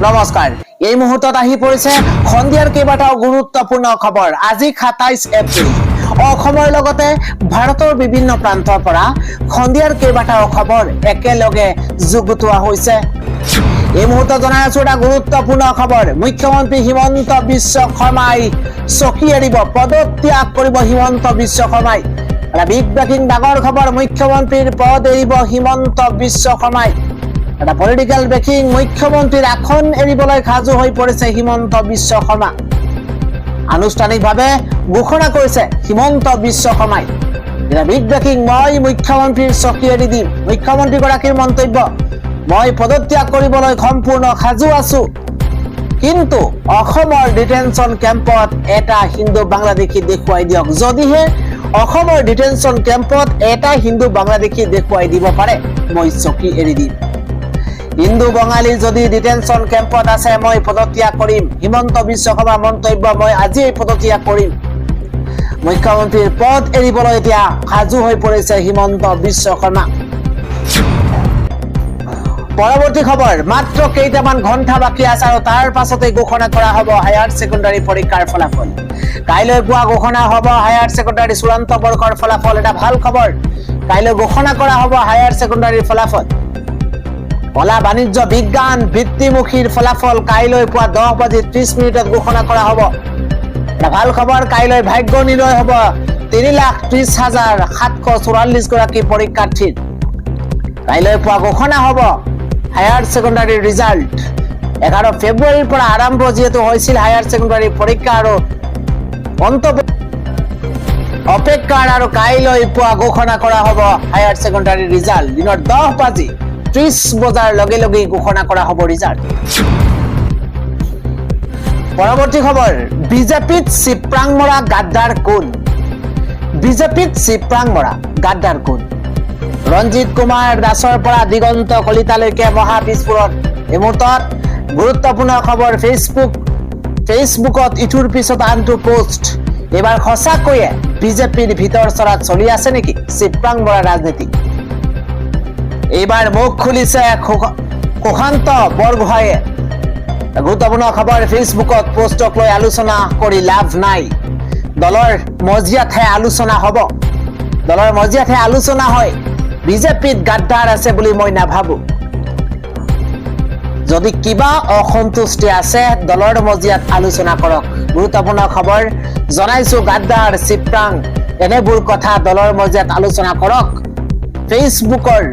নমস্কাৰ এই মুহূৰ্তত আহি পৰিছে সন্ধিয়াৰ কেইবাটাও গুৰুত্বপূৰ্ণ খবৰ আজি 27 এপ্ৰিল অসমৰ লগতে ভাৰতৰ বিভিন্ন প্ৰান্তৰ পৰা সন্ধিয়াৰ কেইবাটাও খবৰ একেলগে যুগুতোৱা হৈছে এই মুহূৰ্তত জনাই আছো এটা গুৰুত্বপূৰ্ণ খবৰ মুখ্যমন্ত্ৰী হিমন্ত বিশ্ব শৰ্মাই চকী এৰিব পদত্যাগ কৰিব হিমন্ত বিশ্ব শৰ্মাই এটা বিগ ব্ৰেকিং ডাঙৰ খবৰ মুখ্যমন্ত্ৰীৰ পদ এৰিব হিমন্ত বিশ্ব শৰ্মাই এটা পলিটিক্যাল ব্ৰেকিং মুখ্যমন্ত্ৰীৰ আসন এৰিবলৈ সাজু হৈ পৰিছে হিমন্ত বিশ্ব শৰ্মা আনুষ্ঠানিকভাৱে ঘোষণা কৰিছে হিমন্ত বিশ্ব শৰ্মাই এটা বিগ ব্ৰেকিং মই মুখ্যমন্ত্ৰীৰ চকী এৰি দিম মুখ্যমন্ত্ৰী গৰাকীৰ মন্তব্য মই পদত্যাগ কৰিবলৈ সম্পূৰ্ণ সাজু আছো কিন্তু অসমৰ ডিটেনশন কেম্পত এটা হিন্দু বাংলাদেশী দেখুৱাই দিয়ক যদিহে অসমৰ ডিটেনশন কেম্পত এটা হিন্দু বাংলাদেশী দেখুৱাই দিব পাৰে মই চকী এৰি দিম হিন্দু বঙালী যদি ডিটেনশন কেম্পত আছে মই পদত্যাগ কৰিম হিমন্ত বিশ্ব শৰ্মাৰ মন্তব্য মই আজি পদত্যাগ কৰিম মুখ্যমন্ত্ৰীৰ পদ এৰিবলৈ এতিয়া সাজু হৈ পৰিছে হিমন্ত বিশ্ব শৰ্মা পৰৱৰ্তী খবৰ মাত্ৰ কেইটামান ঘণ্টা বাকি আছে আৰু তাৰ পাছতে ঘোষণা কৰা হ'ব হায়াৰ সেকেন্ডাৰী পৰীক্ষাৰ ফলাফল কাইলৈ পুৱা ঘোষণা হ'ব হায়াৰ সেকেন্ডাৰী চূড়ান্ত বৰ্ষৰ ফলাফল এটা ভাল খবৰ কাইলৈ ঘোষণা কৰা হ'ব হায়াৰ সেকেন্ডাৰীৰ ফলাফল কলা বাণিজ্য বিজ্ঞান বৃত্তিমুখীৰ ফলাফল কাইলৈ পুৱা 10:30 ঘোষণা কৰা হ'ব এটা ভাল খবৰ কাইলৈ ভাগ্য নিৰ্ণয় হ'ব 3,30,744 গৰাকী পৰীক্ষাৰ্থীৰ কাইলৈ পুৱা ঘোষণা হ'ব হায়াৰ সেকেন্ডাৰী ৰিজাল্ট 11 ফেব্ৰুৱাৰীৰ পৰা আৰম্ভ যেহেতু হৈছিল হায়াৰ সেকেন্ডাৰী পৰীক্ষা আৰু অন্ত অপেক্ষাৰ আৰু কাইলৈ পুৱা ঘোষণা কৰা হ'ব হায়াৰ সেকেন্ডাৰী ৰিজাল্ট দিনৰ 10:30 বজাৰ লগে লগে ঘোষণা কৰা হ'ব ৰিজাল্ট পৰৱৰ্তী খবৰ বিজেপিত চিপ্ৰাং মৰা গাদ্দাৰ কোন বিজেপিত চিপ্ৰাং মৰা গাদ্দাৰ কোন ৰঞ্জিত কুমাৰ দাসৰ পৰা দিগন্ত কলিতালৈকে মহা বিস্ফোৰণ এই মুহূৰ্তত গুৰুত্বপূৰ্ণ খবৰ ফেচবুকত ইটোৰ পিছত আনটো পোষ্ট এবাৰ সঁচাকৈয়ে বিজেপিৰ ভিতৰ চৰাত চলি আছে নেকি চিপ্ৰাং মৰা ৰাজনীতি এইবাৰ মুখ খুলিছে সুশান্ত বৰগোহাঁয়ে গুৰুত্বপূৰ্ণ খবৰ ফেচবুকত পোষ্টক লৈ আলোচনা কৰি লাভ নাই দলৰ মজিয়াতহে আলোচনা হ'ব দলৰ মজিয়াতহে আলোচনা হয় বিজেপিত গাদ্দাৰ আছে বুলি মই নাভাবো যদি কিবা অসন্তুষ্টি আছে দলৰ মজিয়াত আলোচনা কৰক গুৰুত্বপূৰ্ণ খবৰ জনাইছো গাদ্দাৰ চিপ্ৰাং এনেবোৰ কথা দলৰ মজিয়াত আলোচনা কৰক ফেচবুকৰ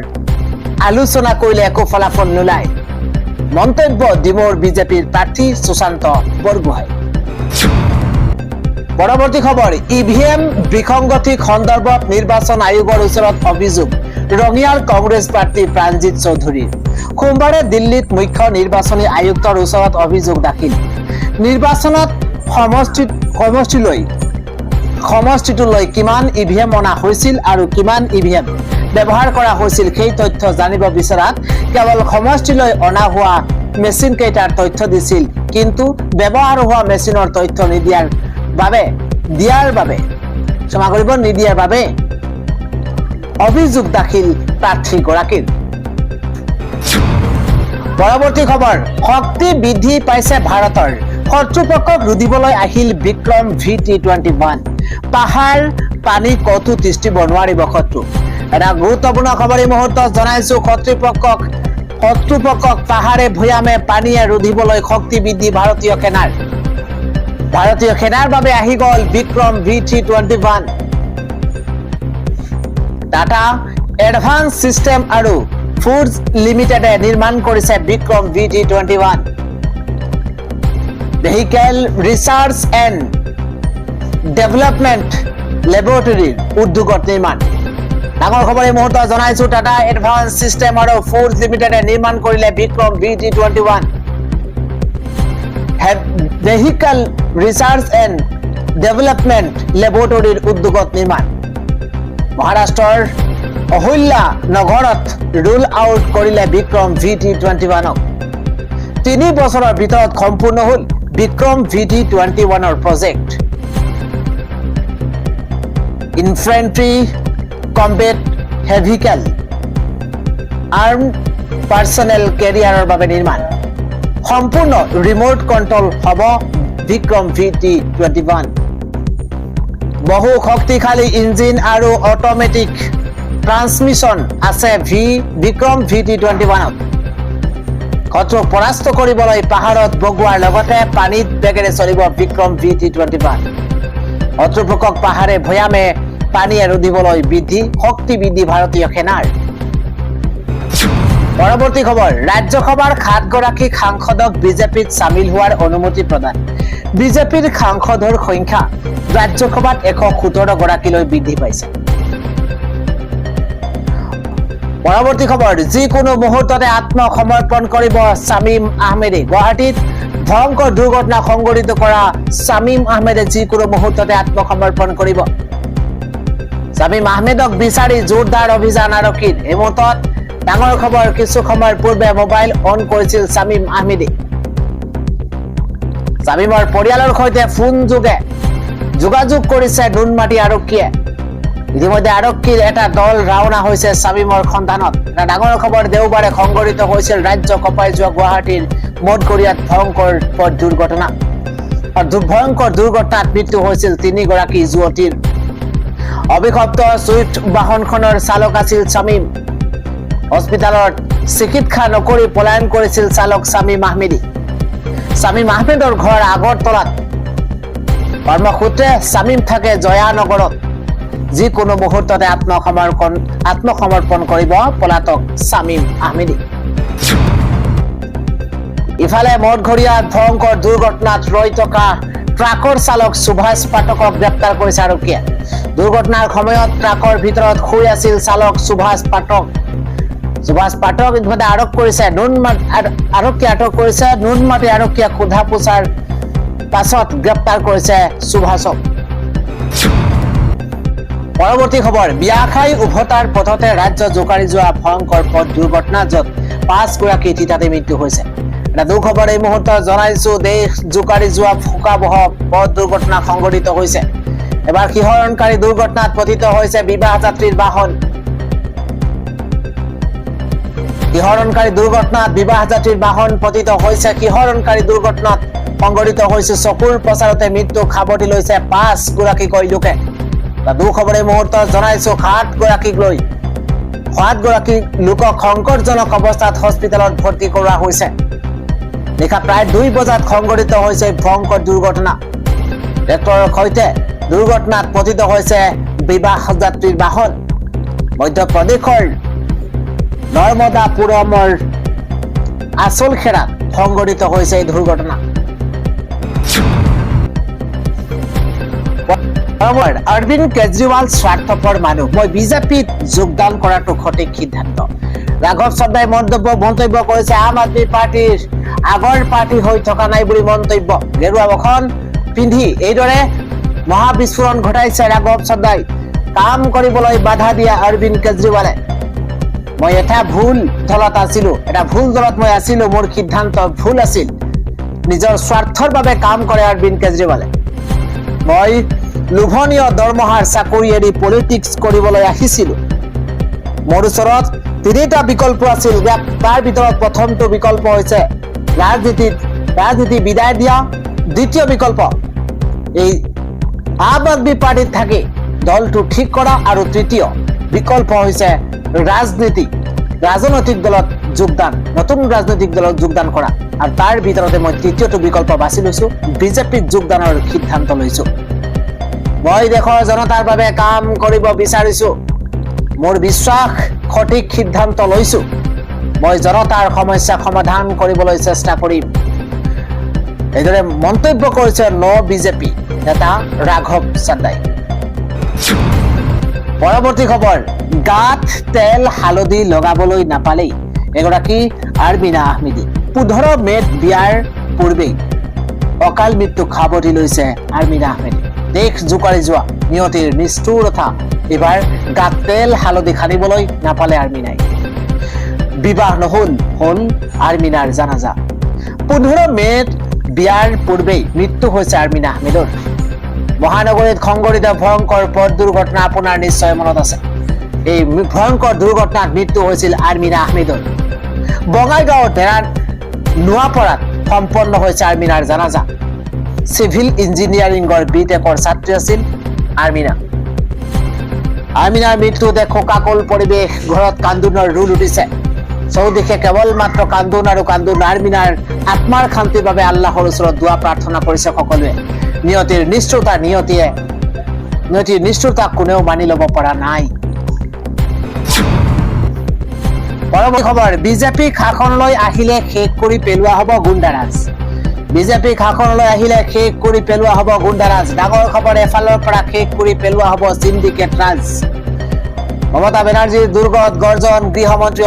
আলোচনা কৰিলে একো ফলাফল নোলায় মন্তব্য ডিমোৰ বিজেপিৰ প্ৰাৰ্থী সুশান্ত বৰগোহাঁই পৰৱৰ্তী খবৰ ইভিএম বিসংগতি সন্দৰ্ভত নিৰ্বাচন আয়োগৰ ওচৰত অভিযোগ ৰঙিয়াৰ কংগ্ৰেছ প্ৰাৰ্থী প্ৰাণজিৎ চৌধুৰীৰ সোমবাৰে দিল্লীত মুখ্য নিৰ্বাচনী আয়ুক্তৰ ওচৰত অভিযোগ দাখিল নিৰ্বাচনত সমষ্টিটোলৈ কিমান ইভিএম অনা হৈছিল আৰু কিমান ইভিএম ব্যৱহাৰ কৰা হৈছিল সেই তথ্য জানিব বিচৰাত কেৱল সমষ্টিলৈ অনা হোৱা মেচিন কেইটাৰ তথ্য দিছিল কিন্তু ব্যৱহাৰ হোৱা মেচিনৰ তথ্য নিদিয়াৰ বাবে অভিযোগ দাখিল প্ৰাৰ্থীগৰাকীৰ পৰৱৰ্তী খবৰ শক্তি বৃদ্ধি পাইছে ভাৰতৰ কৰ্তৃপক্ষক ৰুধিবলৈ আহিল বিক্ৰম VT-21 পাহাৰ পানী কতো তিষ্টিব নোৱাৰিব শত্ৰু এটা গুৰুত্বপূৰ্ণ খবৰ এই মুহূৰ্তত জনাইছো কৰ্তৃপক্ষক পাহাৰে ভৈয়ামে পানীয়ে ৰুধিবলৈ শক্তি বৃদ্ধি ভাৰতীয় সেনাৰ বাবে আহি গল Vikram VT-21 Tata advance system আৰু ফুডছ লিমিটেডে নিৰ্মাণ কৰিছে Vikram VT-21 vehicle research and development লেবৰেটৰীৰ উদ্যোগত নিৰ্মাণ ডাঙৰ খবৰ এই মুহূৰ্তত জনাইছো টাটা এডভান্স সিস্টেম আৰু ফুডছ লিমিটেডে নিৰ্মাণ কৰিলে Vikram VT-21 vehicle research and development লেবৰেটৰীৰ উদ্যোগত নিৰ্মাণ মহাৰাষ্ট্ৰৰ অহল্যা নগৰত ৰোল আউট কৰিলে বিক্ৰম VT-21 3 বছৰৰ ভিতৰত সম্পূৰ্ণ হ'ল Vikram VT-21 project infantry combat vehicle arm personnel কেৰিয়াৰৰ বাবে নিৰ্মাণ সম্পূৰ্ণ ৰিমোট কণ্ট্ৰল হ'ব বিক্ৰম VT-21 বহু শক্তিশালী ইঞ্জিন আৰু অটোমেটিক ট্ৰান্সমিশ্যন আছে বিক্ৰম VT-21 শত্ৰুক পৰাস্ত কৰিবলৈ পাহাৰত বগোৱাৰ লগতে পানীত বেগেৰে চলিব বিক্ৰম VT-21 শত্ৰুপক্ষক পাহাৰে ভৈয়ামে পানী এৰি দিবলৈ শক্তি বৃদ্ধি ভাৰতীয় সেনাৰ পৰৱৰ্তী খবৰ ৰাজ্যসভাৰ 7 গৰাকী সাংসদক বিজেপিত সামিল হোৱাৰ অনুমতি প্ৰদান বিজেপিৰ সাংসদৰ সংখ্যা ৰাজ্যসভাত 117 গৰাকীলৈ বৃদ্ধি পাইছে পৰৱৰ্তী খবৰ যিকোনো মুহূৰ্ততে আত্মসমৰ্পণ কৰিব শামীম আহমেদে গুৱাহাটীত ভয়ংকৰ দুৰ্ঘটনা সংঘটিত কৰা শামীম আহমেদে যিকোনো মুহূৰ্ততে আত্মসমৰ্পণ কৰিব শামীম আহমেদক বিচাৰি জোৰদাৰ অভিযান আৰক্ষীৰ হিমন্তত ডাঙৰ খবৰ কিছু সময়ৰ পূৰ্বে মোবাইল অন কৰিছিল শামীম আহমেদে শামীমৰ পৰিয়ালৰ সৈতে ফোন যোগে যোগাযোগ কৰিছে নুনমাটি আৰক্ষীয়ে ইতিমধ্যে আৰক্ষীৰ এটা দল ৰাওনা হৈছে শামীমৰ সন্ধানত এটা ডাঙৰ খবৰ দেওবাৰে সংঘটিত হৈছিল ৰাজ্য কঁপাই যোৱা গুৱাহাটীৰ মঠঘৰীয়াত ভয়ংকৰ দুৰ্ঘটনাত মৃত্যু হৈছিল 3 গৰাকী যুৱতীৰ অভিশপ্ত সুইফ্ট বাহনখনৰ চালক আছিল শামীম হস্পিটালত চিকিৎসা নকৰি পলায়ন কৰিছিল চালক শামীম আহমেদে শামীম আহমেদৰ ঘৰ আগৰতলাত কৰ্মসূত্ৰে শামীম থাকে জয়ানগৰত যিকোনো মুহূৰ্ততে আত্মসমৰ্পণ কৰিব পলাতক শামীম আহমেদে ইফালে মঠঘৰীয়াত ভয়ংকৰ দুৰ্ঘটনাত ৰৈ থকা ট্ৰাকৰ চালক সুভাষ পাঠকক গ্ৰেপ্তাৰ কৰিছে আৰক্ষীয়ে দুৰ্ঘটনাৰ সময়ত ট্ৰাকৰ ভিতৰত শুই আছিল চালক সুভাষ পাঠক ইতিমধ্যে আৰক্ষীয়ে আটক কৰিছে নুনমাটি আৰক্ষীয়ে সোধা পোছাৰ পাছত গ্ৰেপ্তাৰ কৰিছে সুভাষক পৰৱৰ্তী খবৰ বিয়া খাই উভতাৰ পথতে ৰাজ্য জোকাৰি যোৱা ভয়ংকৰ পথ দুৰ্ঘটনা য'ত 5 গৰাকী থিতাতে মৃত্যু হৈছে এটা দুখবৰ এই মুহূৰ্তত জনাইছো দেশ জোকাৰি যোৱা ভয়াবহ পথ দুৰ্ঘটনা সংঘটিত হৈছে এবাৰ শিহৰণকাৰী দুৰ্ঘটনাত পতিত হৈছে বিবাহ যাত্ৰীৰ বাহন পতিত হৈছে শিহৰণকাৰী দুৰ্ঘটনাত সংঘটিত হৈছে চকুৰ প্ৰচাৰতে মৃত্যু খাবতি লৈছে 5 গৰাকীকৈ লোকে দুখবৰ এই মুহূৰ্তত জনাইছো 7 গৰাকী লোকক সংকটজনক অৱস্থাত হস্পিটালত ভৰ্তি কৰোৱা হৈছে নিশা প্ৰায় 2 বজাত সংঘটিত হৈছে ভয়ংকৰ দুৰ্ঘটনা ট্ৰেক্টৰৰ সৈতে দুৰ্ঘটনাত পতিত হৈছে বিবাহ যাত্ৰীৰ বাহন মধ্যপ্ৰদেশৰ নৰ্মদাপুৰমৰ আচলখেৰাত সংঘটিত হৈছে এই দুৰ্ঘটনা অৰবিন্দ কেজৰিৱাল স্বাৰ্থপৰ মানুহ মই বিজেপিত যোগদান কৰাটো সঠিক সিদ্ধান্ত ৰাঘৱ চদ্দাই মন্তব্য কৰিছে আম আদমি পাৰ্টিৰ আগৰ পাৰ্টি হৈ থকা নাই বুলি মন্তব্য গেৰুৱা বখন পিন্ধি এইদৰে মহাবিস্ফোৰণ ঘটাইছে ৰাঘৱ চদ্দাই কাম কৰিবলৈ বাধা দিয়া অৰবিন্দ কেজৰিৱালে মই এটা ভুল দলত মই আছিলো মোৰ সিদ্ধান্ত ভুল আছিল নিজৰ স্বাৰ্থৰ বাবে কাম কৰে অৰবিন্দ কেজৰিৱালে মই লোভনীয় দৰমহাৰ চাকৰি এৰি পলিটিক্স কৰিবলৈ আহিছিলো মোৰ ওচৰত 3টা বিকল্প আছিল তাৰ ভিতৰত প্ৰথমটো বিকল্প হৈছে ৰাজনীতি বিদায় দিয়া দ্বিতীয় বিকল্প এই আম আদমি পাৰ্টিত থাকি দলটো ঠিক কৰা আৰু তৃতীয় বিকল্প হৈছে ৰাজনৈতিক দলত নতুন ৰাজনৈতিক দলত যোগদান কৰা আৰু তাৰ ভিতৰতে মই তৃতীয়টো বিকল্প বাছি লৈছো বিজেপিত যোগদানৰ সিদ্ধান্ত লৈছো মই দেশৰ জনতাৰ বাবে কাম কৰিব বিচাৰিছো মোৰ বিশ্বাস সঠিক সিদ্ধান্ত লৈছো মই জনতাৰ সমস্যা সমাধান কৰিবলৈ চেষ্টা কৰিম এইদৰে মন্তব্য কৰিছে বিজেপি নেতা ৰাঘৱ চদ্দাই পৰৱৰ্তী খবৰ গাত তেল হালধি লগাবলৈ নাপালেই এগৰাকী আৰ্মিনা আহমেদে 15 মেত বিয়াৰ পূৰ্বেই অকাল মৃত্যু খাবতি লৈছে আৰ্মিনা আহমেদে দেশ জোকাৰি যোৱা নিয়তিৰ নিষ্ঠুৰতা এবাৰ গাত তেল হালধি খানিবলৈ নাপালে আৰ্মিনাই বিবাহ নহল আৰ্মিনাৰ জানাজা 15 মেত বিয়াৰ পূৰ্বেই মৃত্যু হৈছে আৰ্মিনা আহমেদৰ মহানগৰীত সংঘটিত ভয়ংকৰ পথ দুৰ্ঘটনা আপোনাৰ নিশ্চয় মনত আছে এই ভয়ংকৰ দুৰ্ঘটনাত মৃত্যু হৈছিল আৰ্মিনা আহমেদৰ বঙাইগাঁৱৰ নোয়াপাৰাত সম্পন্ন হৈছে আৰ্মিনাৰ জানাজা সিভিল ইঞ্জিনিয়াৰিঙৰ বিটেকৰ ছাত্ৰী আছিল আৰ্মিনাৰ মৃত্যুতে শোকাকুল পৰিৱেশ ঘৰত কান্দোনৰ ৰোল উঠিছে চৌদিশে কেৱল মাত্ৰ কান্দোন আৰু কান্দোন আৰ্মিনাৰ আত্মাৰ শান্তিৰ বাবে আল্লাহৰ ওচৰত দোৱা প্ৰাৰ্থনা কৰিছে সকলোৱে নিয়তিৰ নিষ্ঠুৰতা কোনেও মানি ল'ব পৰা নাই পৰৱৰ্তী খবৰ বিজেপি শাসনলৈ আহিলে শেষ কৰি পেলোৱা হ'ব গুণ্ডাৰাজ বিজেপি শাসনলৈ আহিলে শেষ কৰি পেলোৱা হ'ব গুণ্ডাৰাজ ডাঙৰ খবৰ এফালৰ পৰা শেষ কৰি পেলোৱা হ'ব সিন্ডিকেট ৰাজ মমতা বেনাৰ্জীৰ দুৰ্গত গৰ্জন গৃহমন্ত্ৰী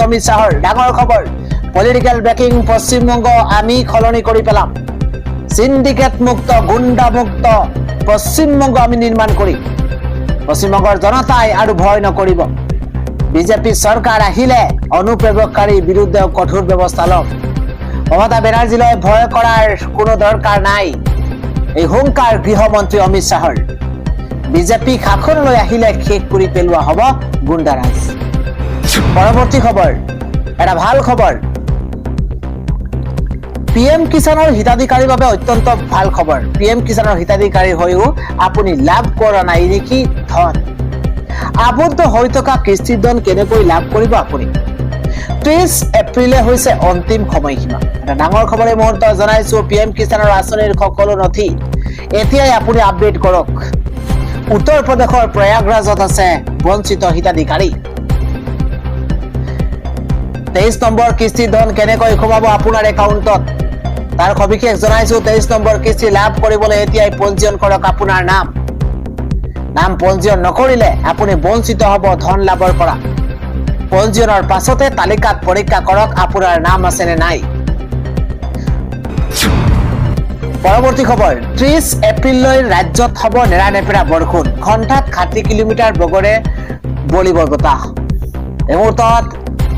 অমিত শাহৰ ডাঙৰ খবৰ পলিটিক্যাল ব্ৰেকিং পশ্চিমবংগ আমি সলনি কৰি পেলাম সিন্ডিকেট মুক্ত গুণ্ডা মুক্ত পশ্চিমবংগ আমি নিৰ্মাণ কৰিম পশ্চিমবংগৰ জনতাই আৰু ভয় নকৰিব বিজেপি চৰকাৰ আহিলে অনুপ্ৰৱেশকাৰীৰ বিৰুদ্ধে কঠোৰ ব্যৱস্থা ল'ম মমতা বেনাৰ্জীলৈ ভয় কৰাৰ কোনো দৰকাৰ নাই এই হুংকাৰ গৃহমন্ত্ৰী অমিত শাহৰ বিজেপি শাসনলৈ আহিলে শেষ কৰি পেলোৱা হ'ব গুণ্ডাৰাজ পৰৱৰ্তী খবৰ এটা ভাল খবৰ পিএম কিষাণৰ হিতাধিকাৰীৰ বাবে অত্যন্ত ভাল খবৰ পিএম কিষাণৰ হিতাধিকাৰী হৈও আপুনি লাভ কৰা নাই নেকি ধন আবদ্ধ হৈ থকা কিস্তিৰ ধন কেনেকৈ লাভ কৰিব আপুনি 30 এপ্ৰিলে হৈছে অন্তিম সময়সীমা এটা ডাঙৰ খবৰ এই মুহূৰ্তত জনাইছো পিএম কিষাণৰ আঁচনিৰ সকলো নথি এতিয়াই আপুনি আপডেট কৰক উত্তৰ প্ৰদেশৰ প্ৰয়াগৰাজত আছে বঞ্চিত হিতাধিকাৰী 23 নম্বৰ কিস্তিৰ ধন কেনেকৈ সোমাব আপোনাৰ একাউণ্টত তাৰ সবিশেষ জনাইছো 23 নম্বৰ কিস্তি লাভ কৰিবলৈ এতিয়াই পঞ্জীয়ন কৰক আপোনাৰ নাম পঞ্জীয়ন নকৰিলে আপুনি বঞ্চিত হ'ব ধন লাভৰ পৰা পঞ্জীয়নৰ পাছতে তালিকাত পৰীক্ষা কৰক আপোনাৰ নাম আছে নে নাই পৰৱৰ্তী খবৰ 30 এপ্ৰিললৈ ৰাজ্যত হ'ব নেৰানেপেৰা বৰষুণ ঘণ্টাত 60 কিলোমিটাৰ বগৰে বলিব বতাহ এই মুহূৰ্তত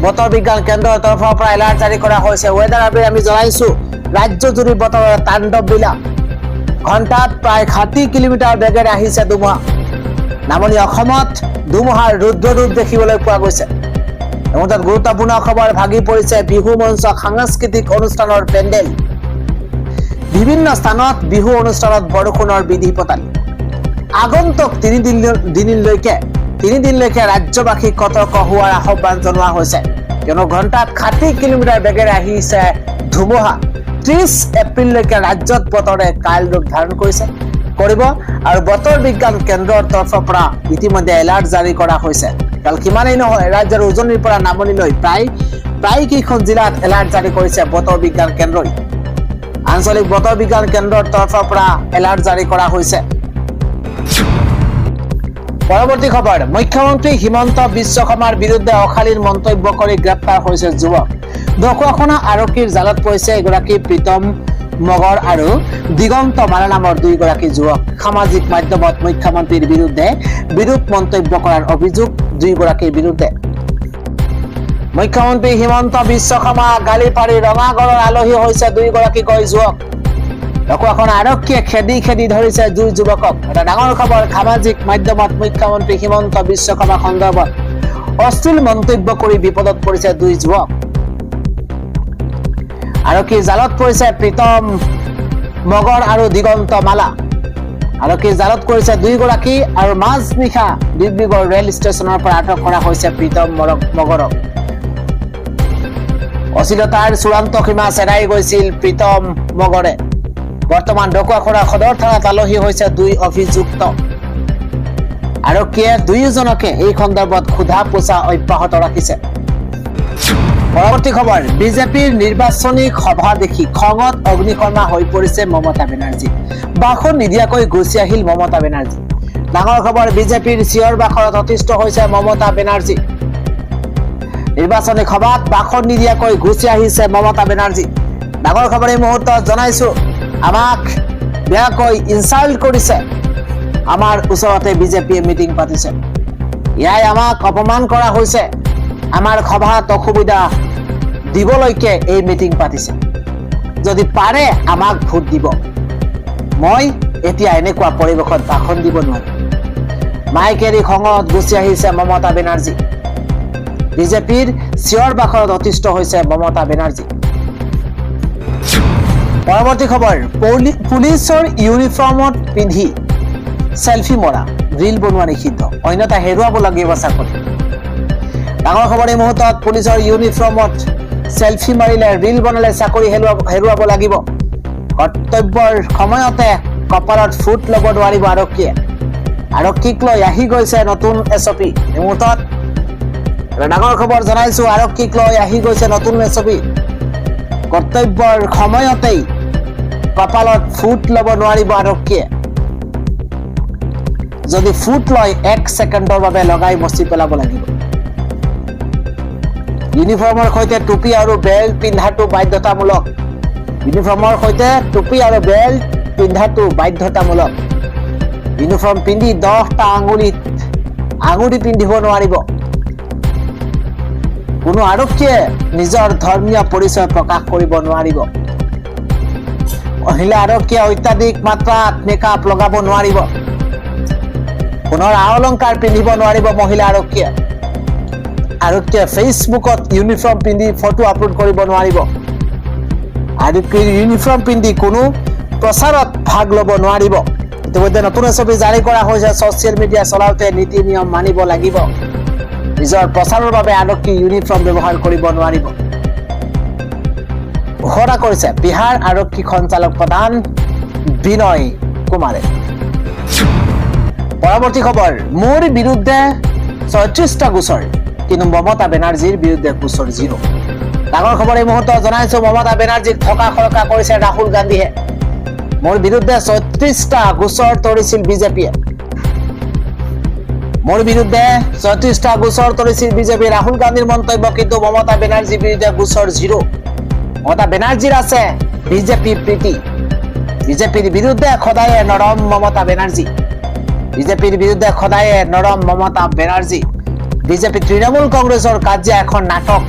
বতৰ বিজ্ঞান কেন্দ্ৰৰ তৰফৰ পৰা এলাৰ্ট জাৰি কৰা হৈছে ৱেডাৰ আপডেট আমি জনাইছো ৰাজ্যজুৰি বতৰৰ তাণ্ডৱ লীলা ঘণ্টাত প্ৰায় 60 কিলোমিটাৰ বেগেৰে আহিছে ধুমুহা নামনি অসমত ধুমুহাৰ ৰুদ্ৰৰূপ দেখিবলৈ পোৱা গৈছে এমুহূৰ্তত গুৰুত্বপূৰ্ণ খবৰ ভাগি পৰিছে বিহু মঞ্চ সাংস্কৃতিক অনুষ্ঠানৰ পেণ্ডেল বিভিন্ন স্থানত বিহু অনুষ্ঠানত বৰষুণৰ বিধি পতালি আগন্তুক 3 দিনলৈকে ৰাজ্যবাসীক সতৰ্ক হোৱাৰ আহ্বান জনোৱা হৈছে কিয়নো ঘণ্টাত 60 কিলোমিটাৰ বেগেৰে আহিছে ধুমুহা 30 এপ্ৰিললৈকে ৰাজ্যত বতৰে কাইল ৰূপ ধাৰণ কৰিব আৰু বতৰ বিজ্ঞান কেন্দ্ৰৰ তৰফৰ পৰা ইতিমধ্যে এলাৰ্ট জাৰি কৰা হৈছে কাল কিমানেই নহয় ৰাজ্যৰ উজনিৰ পৰা নামনিলৈ প্ৰায় কেইখন জিলাত এলাৰ্ট জাৰি কৰিছে বতৰ বিজ্ঞান কেন্দ্ৰই আঞ্চলিক বতৰ বিজ্ঞান কেন্দ্ৰৰ তৰফৰ পৰা এলাৰ্ট জাৰি কৰা হৈছে পৰৱৰ্তী খবৰ মুখ্যমন্ত্ৰী হিমন্ত বিশ্ব শৰ্মাৰ বিৰুদ্ধে অশালীন মন্তব্য কৰি গ্ৰেপ্তাৰ হৈছে যুৱক ঢকুৱাখনা আৰক্ষীৰ জালত পৰিছে এগৰাকী প্ৰীতম মগৰ আৰু দিগন্ত মালা নামৰ দুইগৰাকী যুৱক সামাজিক মাধ্যমত মুখ্যমন্ত্ৰীৰ বিৰুদ্ধে বিৰূপ মন্তব্য কৰাৰ অভিযোগ দুইগৰাকীৰ বিৰুদ্ধে মুখ্যমন্ত্ৰী হিমন্ত বিশ্ব শৰ্মা গালি পাৰি ৰঙাগড়ৰ আলহী হৈছে দুইগৰাকীকৈ যুৱক ঢকুৱাখনা আৰক্ষীয়ে খেদি ধৰিছে দুই যুৱকক এটা ডাঙৰ খবৰ সামাজিক মাধ্যমত মুখ্যমন্ত্ৰী হিমন্ত বিশ্ব শৰ্মা সন্দৰ্ভত অশ্লীল মন্তব্য কৰি বিপদত পৰিছে দুই যুৱক আৰক্ষীৰ জালত পৰিছে প্ৰীতম মগৰ আৰু দিগন্ত মালা আৰক্ষীৰ জালত কৰিছে দুইগৰাকী আৰু মাজনিশা ডিব্ৰুগড় ৰেল ষ্টেচনৰ পৰা আটক কৰা হৈছে প্ৰীতম মগৰক অশ্লীলতাৰ চূড়ান্ত সীমা চেৰাই গৈছিল প্ৰীতম মগৰে বৰ্তমান ঢকুৱাখনা সদৰ থানাত আলহী হৈছে দুই অভিযুক্ত আৰক্ষীয়ে দুয়োজনকে এই সন্দৰ্ভত সোধা পোছা অব্যাহত ৰাখিছে পৰৱৰ্তী খবৰ বিজেপিৰ নিৰ্বাচনী সভা দেখি খঙত অগ্নিশৰ্মা হৈ পৰিছে মমতা বেনাৰ্জী বাখন নিদিয়াকৈ গুচি আহিল মমতা বেনাৰ্জী ডাঙৰ খবৰ বিজেপিৰ চিঞৰ বাখৰত অতিষ্ঠ হৈছে মমতা বেনাৰ্জী নিৰ্বাচনী সভাত বাখন নিদিয়াকৈ গুচি আহিছে মমতা বেনাৰ্জী ডাঙৰ খবৰ এই মুহূৰ্তত জনাইছো আমাক বেয়াকৈ ইনচাল্ট কৰিছে আমাৰ ওচৰতে বিজেপিয়ে মিটিং পাতিছে ইয়াই আমাক অপমান কৰা হৈছে আমাৰ সভাত অসুবিধা দিবলৈকে এই মিটিং পাতিছে যদি পাৰে আমাক ভোট দিব মই এতিয়া এনেকুৱা পৰিৱেশত ভাষণ দিব নোৱাৰো মাইকেৰি খঙত গুচি আহিছে মমতা বেনাৰ্জী বিজেপিৰ চিঞৰ বাখৰত অতিষ্ঠ হৈছে মমতা বেনাৰ্জী। পৰৱৰ্তী খবৰ, পুলিচৰ ইউনিফৰ্মত পিন্ধি সেলফি মৰা, ৰিল বনোৱা নিষিদ্ধ, অন্যথা হেৰুৱাব লাগিব চাকৰি। ডাঙৰ খবৰ এই মুহূৰ্তত, পুলিচৰ ইউনিফৰ্মত সেলফি মাৰিলে, ৰিল বনালে চাকৰি হেৰুৱাব লাগিব। কৰ্তব্যৰ সময়তে কপালত ফুট ল'ব নোৱাৰিব আৰক্ষীয়ে। আৰক্ষীক লৈ আহি গৈছে নতুন এছপি। এই মুহূৰ্তত ডাঙৰ খবৰ জনাইছো, আৰক্ষীক লৈ আহি গৈছে নতুন এছপি। কৰ্তব্যৰ সময়তেই কপালত ফুট ল'ব নোৱাৰিব আৰক্ষীয়ে। যদি ফুট লয় 1 ছেকেণ্ডৰ বাবে লগাই মচি পেলাব লাগিব। ইউনিফৰ্মৰ সৈতে টুপি আৰু বেল্ট পিন্ধাটো বাধ্যতামূলক। ইউনিফৰ্মৰ সৈতে টুপি আৰু বেল্ট পিন্ধাটো বাধ্যতামূলক। ইউনিফৰ্ম পিন্ধি 10টা আঙুলি পিন্ধিব নোৱাৰিব। কোনো আৰক্ষীয়ে নিজৰ ধৰ্মীয় পৰিচয় প্ৰকাশ কৰিব নোৱাৰিব। মহিলা আৰক্ষীয়ে অত্যাধিক মাত্ৰাত মেকআপ লগাব নোৱাৰিব। পুনৰ আ-অলংকাৰ পিন্ধিব নোৱাৰিব মহিলা আৰক্ষীয়ে। আৰক্ষীয়ে ফেচবুকত ইউনিফৰ্ম পিন্ধি ফটো আপলোড কৰিব নোৱাৰিব। আৰক্ষীৰ ইউনিফৰ্ম পিন্ধি কোনো প্ৰচাৰত ভাগ ল'ব নোৱাৰিব। ইতিমধ্যে নতুন ছবি জাৰি কৰা হৈছে, ছচিয়েল মিডিয়া চলাওঁতে নীতি নিয়ম মানিব লাগিব। নিজৰ প্ৰচাৰৰ বাবে আৰক্ষী ইউনিফৰ্ম ব্যৱহাৰ কৰিব নোৱাৰিব। ঘোষণা কৰিছে বিহাৰ আৰক্ষী সঞ্চালক প্ৰধান বিনয় কুমাৰে। পৰৱৰ্তী খবৰ, মোৰ বিৰুদ্ধে 36টা গোচৰ, কিন্তু মমতা বেনাৰ্জীৰ বিৰুদ্ধে গোচৰ 0। ডাঙৰ খবৰ এই মুহূৰ্তত জনাইছো, মমতা বেনাৰ্জীক থকা সৰকা কৰিছে ৰাহুল গান্ধীয়ে। মোৰ বিৰুদ্ধে 36টা গোচৰ তৰিছিল বিজেপিয়ে। মোৰ বিৰুদ্ধে 36টা গোচৰ তৰিছিল বিজেপি। ৰাহুল গান্ধীৰ মন্তব্য, কিন্তু মমতা বেনাৰ্জীৰ বিৰুদ্ধে গোচৰ 0। মমতা বেনাৰ্জীৰ আছে বিজেপি প্ৰীতি। বিজেপিৰ বিৰুদ্ধে সদায়ে নৰম মমতা বেনাৰ্জী। বিজেপিৰ বিৰুদ্ধে সদায়ে নৰম মমতা বেনাৰ্জী। বিজেপি তৃণমূল কংগ্ৰেছৰ কাজিয়া এখন নাটক।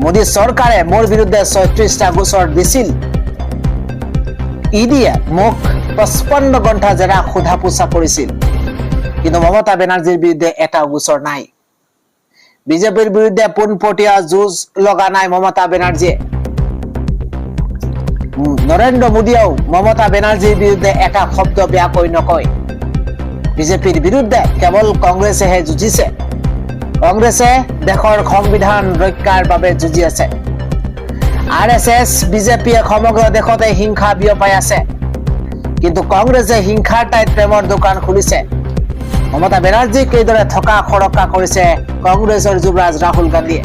মোদী চৰকাৰে মোৰ বিৰুদ্ধে 36টা গোচৰ দিছিল। ইডিয়ে মোক 55 ঘণ্টা জেৰা সোধা পোছা কৰিছিল, কিন্তু মমতা বেনাৰ্জীৰ বিৰুদ্ধে এটা গোচৰ নাই। বিজেপিৰ বিৰুদ্ধে পোনপটীয়া যুঁজ লগা নাই মমতা বেনাৰ্জীয়ে। নৰেন্দ্ৰ মোদীয়েও মমতা বেনাৰ্জীৰ বিৰুদ্ধে এটা শব্দ বেয়াকৈ নকয়। বিজেপিৰ বিৰুদ্ধে কেৱল কংগ্ৰেছেহে যুঁজিছে। কংগ্ৰেছে দেশৰ সংবিধান ৰক্ষাৰ বাবে যুঁজি আছে। RSS বিজেপিয়ে সমগ্ৰ দেশতে হিংসা বিয়পাই আছে, কিন্তু কংগ্ৰেছে হিংসাৰ ঠাইত প্ৰেমৰ দোকান খুলিছে। মমতা বেনাৰ্জীক এইদৰে থকা সৰকা কৰিছে কংগ্ৰেছৰ যুৱৰাজ ৰাহুল গান্ধীয়ে।